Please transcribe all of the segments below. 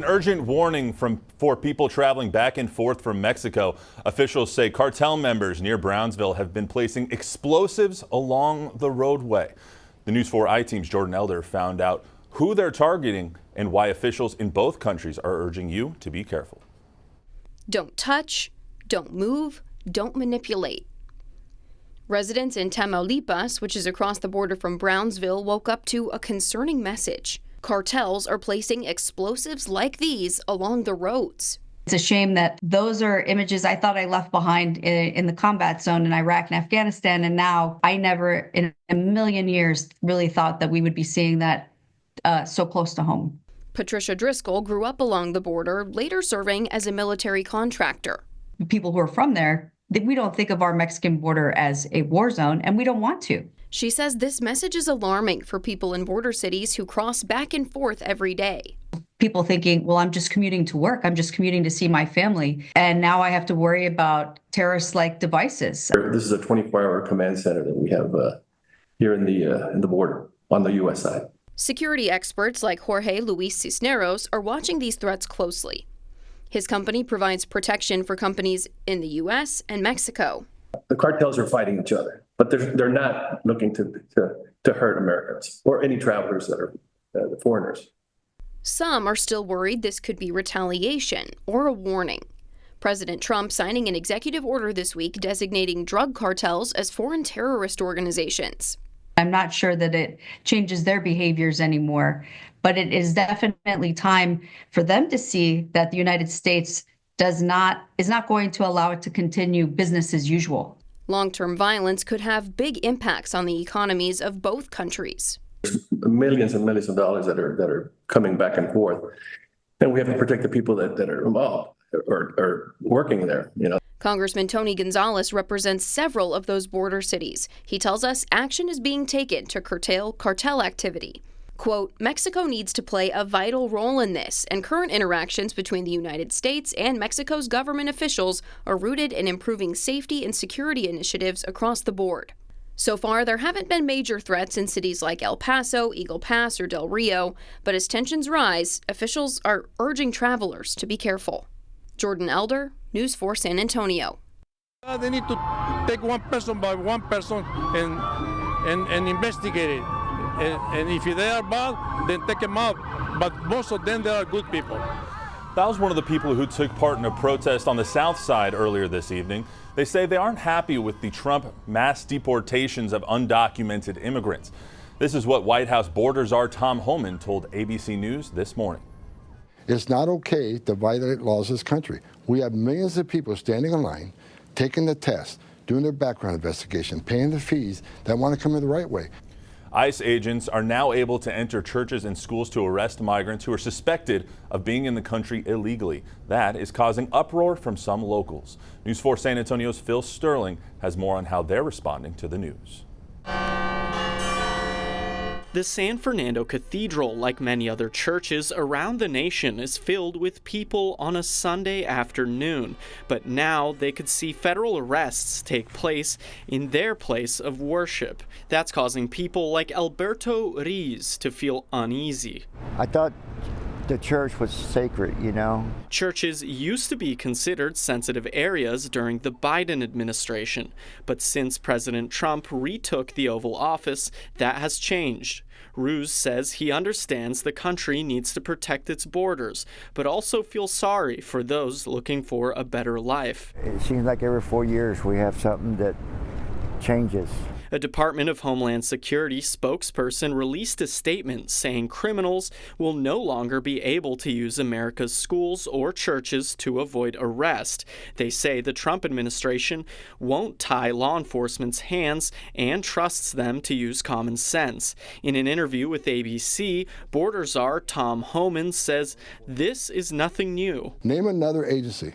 An urgent warning for people traveling back and forth from Mexico. Officials say cartel members near Brownsville have been placing explosives along the roadway. The News 4 I-Team's Jordan Elder found out who they're targeting and why officials in both countries are urging you to be careful. Don't touch, don't move, don't manipulate. Residents in Tamaulipas, which is across the border from Brownsville, woke up to a concerning message. Cartels are placing explosives like these along the roads. It's a shame that those are images I thought I left behind in the combat zone in Iraq and Afghanistan, and now I never in a million years really thought that we would be seeing that so close to home. Patricia Driscoll grew up along the border, later serving as a military contractor. People who are from there, we don't think of our Mexican border as a war zone, and we don't want to. She says this message is alarming for people in border cities who cross back and forth every day. People thinking, well, I'm just commuting to work. I'm just commuting to see my family. And now I have to worry about terrorist-like devices. This is a 24-hour command center that we have here in the border on the U.S. side. Security experts like Jorge Luis Cisneros are watching these threats closely. His company provides protection for companies in the U.S. and Mexico. The cartels are fighting each other, but they're not looking to hurt Americans or any travelers that are foreigners. Some are still worried this could be retaliation or a warning. President Trump signing an executive order this week designating drug cartels as foreign terrorist organizations. I'm not sure that it changes their behaviors anymore, but it is definitely time for them to see that the United States is not going to allow it to continue business as usual. Long-term violence could have big impacts on the economies of both countries. There's millions and millions of dollars that are coming back and forth, and we have to protect the people that are involved or working there. Congressman Tony Gonzalez represents several of those border cities. He tells us action is being taken to curtail cartel activity. Quote, Mexico needs to play a vital role in this, and current interactions between the United States and Mexico's government officials are rooted in improving safety and security initiatives across the board. So far, there haven't been major threats in cities like El Paso, Eagle Pass, or Del Rio, but as tensions rise, officials are urging travelers to be careful. Jordan Elder, News 4 San Antonio. They need to take one person by one person and investigate it. And if they are bad, then take them out. But most of them, they are good people. That was one of the people who took part in a protest on the south side earlier this evening. They say they aren't happy with the Trump mass deportations of undocumented immigrants. This is what White House border czar Tom Homan told ABC News this morning. It's not okay to violate laws of this country. We have millions of people standing in line, taking the test, doing their background investigation, paying the fees that want to come in the right way. ICE agents are now able to enter churches and schools to arrest migrants who are suspected of being in the country illegally. That is causing uproar from some locals. News 4 San Antonio's Phil Sterling has more on how they're responding to the news. The San Fernando Cathedral, like many other churches around the nation, is filled with people on a Sunday afternoon. But now they could see federal arrests take place in their place of worship. That's causing people like Alberto Riz to feel uneasy. I thought the church was sacred, Churches used to be considered sensitive areas during the Biden administration, but since President Trump retook the Oval Office, that has changed. Ruse says he understands the country needs to protect its borders, but also feels sorry for those looking for a better life. It seems like every 4 years we have something that changes. A Department of Homeland Security spokesperson released a statement saying criminals will no longer be able to use America's schools or churches to avoid arrest. They say the Trump administration won't tie law enforcement's hands and trusts them to use common sense. In an interview with ABC, border czar Tom Homan says this is nothing new. Name another agency,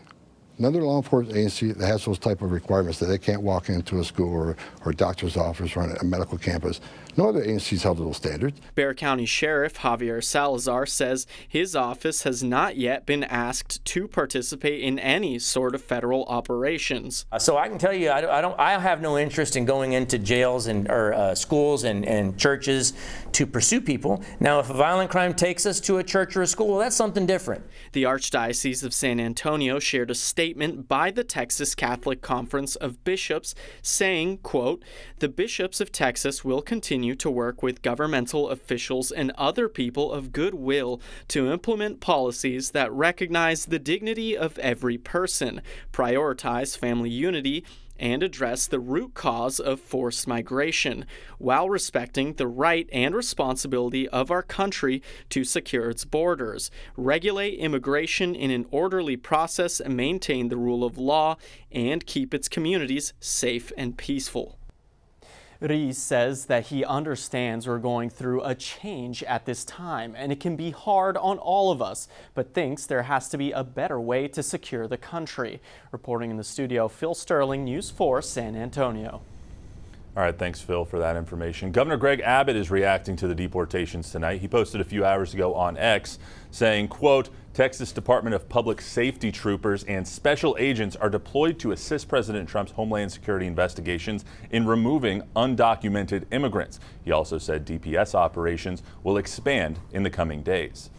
another law enforcement agency that has those type of requirements that they can't walk into a school or a doctor's office or a medical campus No other agencies held those standards. Bexar County Sheriff Javier Salazar says his office has not yet been asked to participate in any sort of federal operations. So I can tell you, I have no interest in going into jails and or schools and churches to pursue people. Now, if a violent crime takes us to a church or a school, that's something different. The Archdiocese of San Antonio shared a statement by the Texas Catholic Conference of Bishops saying, quote, "The bishops of Texas will continue to work with governmental officials and other people of goodwill to implement policies that recognize the dignity of every person, prioritize family unity, and address the root cause of forced migration, while respecting the right and responsibility of our country to secure its borders, regulate immigration in an orderly process, and maintain the rule of law, and keep its communities safe and peaceful." Rees says that he understands we're going through a change at this time, and it can be hard on all of us, but thinks there has to be a better way to secure the country. Reporting in the studio, Phil Sterling, News 4 San Antonio. All right, thanks, Phil, for that information. Governor Greg Abbott is reacting to the deportations tonight. He posted a few hours ago on X saying, quote, "Texas Department of Public Safety troopers and special agents are deployed to assist President Trump's Homeland Security investigations in removing undocumented immigrants." He also said DPS operations will expand in the coming days.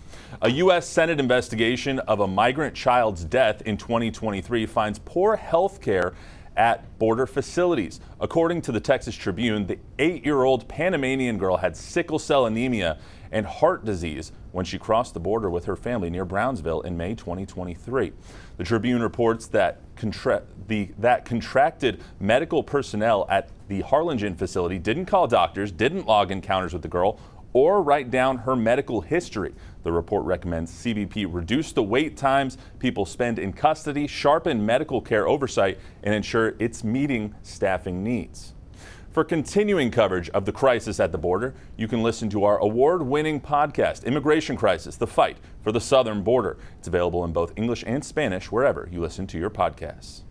A U.S. Senate investigation of a migrant child's death in 2023 finds poor health care at border facilities. According to the Texas Tribune, the 8-year-old Panamanian girl had sickle cell anemia and heart disease when she crossed the border with her family near Brownsville in May 2023. The Tribune reports that contracted medical personnel at the Harlingen facility didn't call doctors, didn't log encounters with the girl, or write down her medical history. The report recommends CBP reduce the wait times people spend in custody, sharpen medical care oversight, and ensure it's meeting staffing needs. For continuing coverage of the crisis at the border, you can listen to our award-winning podcast, Immigration Crisis: The Fight for the Southern Border. It's available in both English and Spanish wherever you listen to your podcasts.